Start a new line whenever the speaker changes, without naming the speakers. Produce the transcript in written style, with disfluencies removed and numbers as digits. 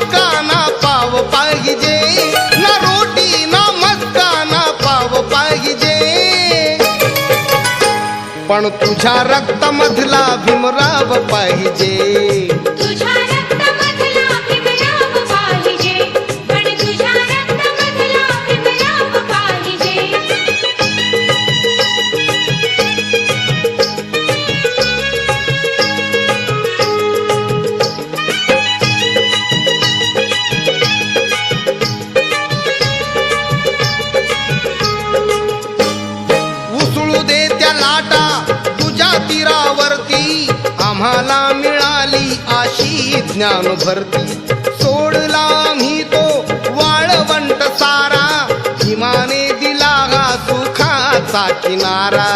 मस्का ना पाव पाहिजे, ना रोटी ना मस्का ना पाव पाहिजे, पण तुझ्या रक्तामधला भीमराव पाहिजे.
तुझ्या रक्तामधला भीमराव पाहिजे, पण तुझ्या रक्तामधला भीमराव पाहिजे.
उसळू दे त्या लाटा तुझ्या तीरावरती, आम्हाला मिळाली अशी ज्ञान भरती. सोडला आम्ही तो वाळवंट सारा, भीमाने दिला हा सुखाचा किनारा.